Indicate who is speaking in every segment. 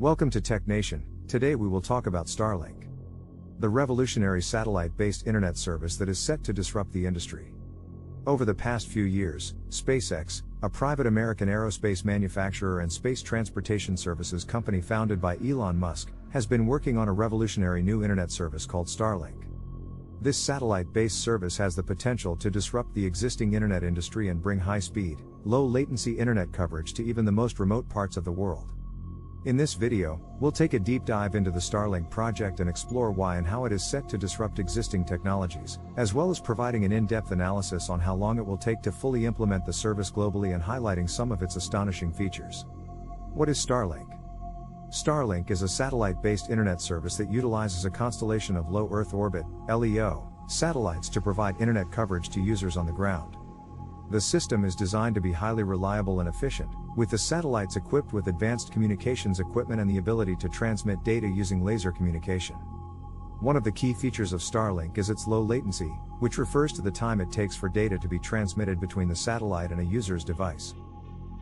Speaker 1: Welcome to Tech Nation. Today we will talk about Starlink, the revolutionary satellite-based internet service that is set to disrupt the industry. Over the past few years, SpaceX, a private American aerospace manufacturer and space transportation services company founded by Elon Musk, has been working on a revolutionary new internet service called Starlink. This satellite-based service has the potential to disrupt the existing internet industry and bring high-speed, low-latency internet coverage to even the most remote parts of the world. In this video, we'll take a deep dive into the Starlink project and explore why and how it is set to disrupt existing technologies, as well as providing an in-depth analysis on how long it will take to fully implement the service globally and highlighting some of its astonishing features. What is Starlink? Starlink is a satellite-based internet service that utilizes a constellation of low Earth orbit (LEO) satellites to provide internet coverage to users on the ground. The system is designed to be highly reliable and efficient, with the satellites equipped with advanced communications equipment and the ability to transmit data using laser communication. One of the key features of Starlink is its low latency, which refers to the time it takes for data to be transmitted between the satellite and a user's device.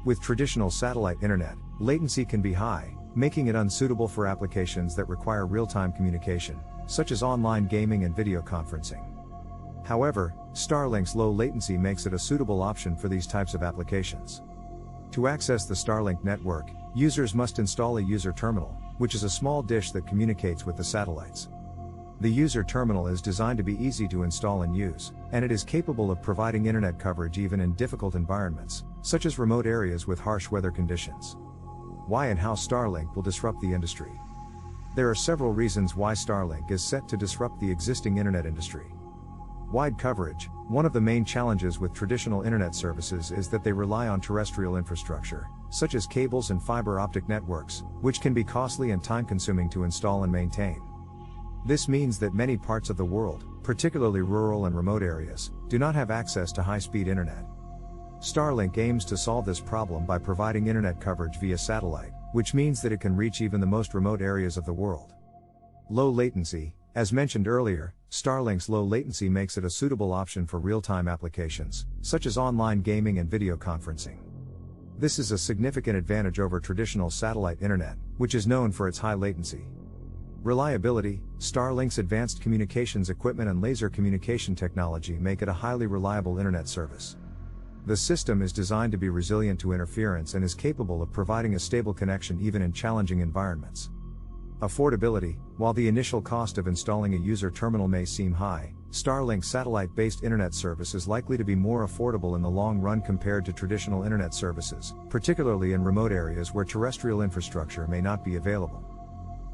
Speaker 1: With traditional satellite internet, latency can be high, making it unsuitable for applications that require real-time communication, such as online gaming and video conferencing. However, Starlink's low latency makes it a suitable option for these types of applications. To access the Starlink network, users must install a user terminal, which is a small dish that communicates with the satellites. The user terminal is designed to be easy to install and use, and it is capable of providing internet coverage even in difficult environments, such as remote areas with harsh weather conditions. Why and how Starlink will disrupt the industry? There are several reasons why Starlink is set to disrupt the existing internet industry. Wide coverage. One of the main challenges with traditional internet services is that they rely on terrestrial infrastructure, such as cables and fiber optic networks, which can be costly and time-consuming to install and maintain. This means that many parts of the world, particularly rural and remote areas, do not have access to high-speed internet. Starlink aims to solve this problem by providing internet coverage via satellite, which means that it can reach even the most remote areas of the world. Low latency. As mentioned earlier, Starlink's low latency makes it a suitable option for real-time applications, such as online gaming and video conferencing. This is a significant advantage over traditional satellite internet, which is known for its high latency. Reliability. Starlink's advanced communications equipment and laser communication technology make it a highly reliable internet service. The system is designed to be resilient to interference and is capable of providing a stable connection even in challenging environments. Affordability. While the initial cost of installing a user terminal may seem high, Starlink's satellite-based internet service is likely to be more affordable in the long run compared to traditional internet services, particularly in remote areas where terrestrial infrastructure may not be available.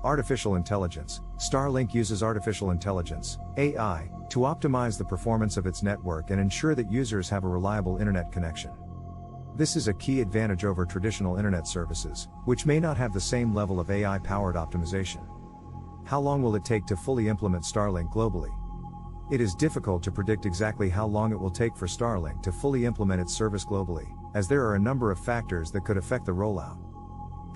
Speaker 1: Artificial intelligence. Starlink uses artificial intelligence, AI, to optimize the performance of its network and ensure that users have a reliable internet connection. This is a key advantage over traditional internet services, which may not have the same level of AI-powered optimization. How long will it take to fully implement Starlink globally? It is difficult to predict exactly how long it will take for Starlink to fully implement its service globally, as there are a number of factors that could affect the rollout.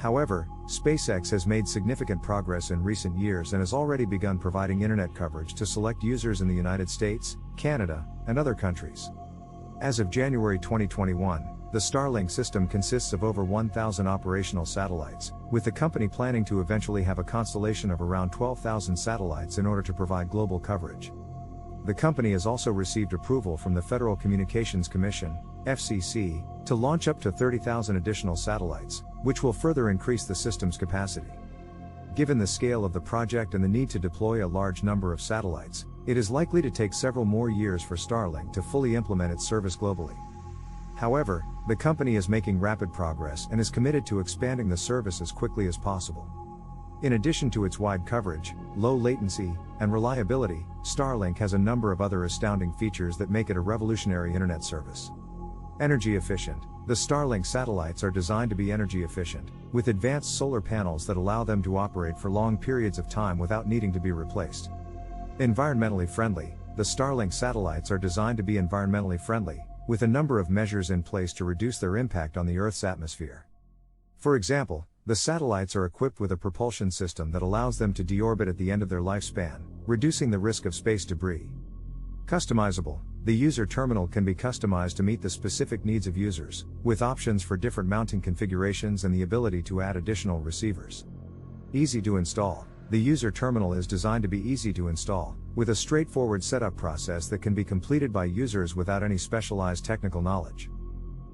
Speaker 1: However, SpaceX has made significant progress in recent years and has already begun providing internet coverage to select users in the United States, Canada, and other countries. As of January 2021, the Starlink system consists of over 1,000 operational satellites, with the company planning to eventually have a constellation of around 12,000 satellites in order to provide global coverage. The company has also received approval from the Federal Communications Commission, FCC, to launch up to 30,000 additional satellites, which will further increase the system's capacity. Given the scale of the project and the need to deploy a large number of satellites, it is likely to take several more years for Starlink to fully implement its service globally. However, the company is making rapid progress and is committed to expanding the service as quickly as possible. In addition to its wide coverage, low latency, and reliability, Starlink has a number of other astounding features that make it a revolutionary internet service. Energy efficient. The Starlink satellites are designed to be energy efficient, with advanced solar panels that allow them to operate for long periods of time without needing to be replaced. Environmentally friendly. The Starlink satellites are designed to be environmentally friendly, with a number of measures in place to reduce their impact on the Earth's atmosphere. For example, the satellites are equipped with a propulsion system that allows them to deorbit at the end of their lifespan, reducing the risk of space debris. Customizable. The user terminal can be customized to meet the specific needs of users, with options for different mounting configurations and the ability to add additional receivers. Easy to install. The user terminal is designed to be easy to install, with a straightforward setup process that can be completed by users without any specialized technical knowledge.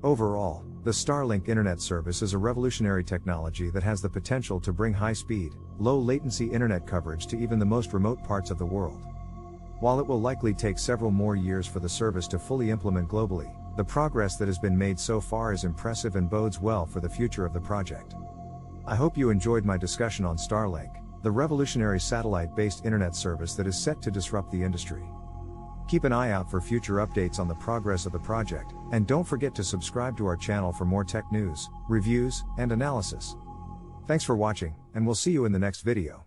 Speaker 1: Overall, the Starlink internet service is a revolutionary technology that has the potential to bring high-speed, low-latency internet coverage to even the most remote parts of the world. While it will likely take several more years for the service to fully implement globally, the progress that has been made so far is impressive and bodes well for the future of the project. I hope you enjoyed my discussion on Starlink, the revolutionary satellite-based internet service that is set to disrupt the industry. Keep an eye out for future updates on the progress of the project, and don't forget to subscribe to our channel for more tech news, reviews, and analysis. Thanks for watching, and we'll see you in the next video.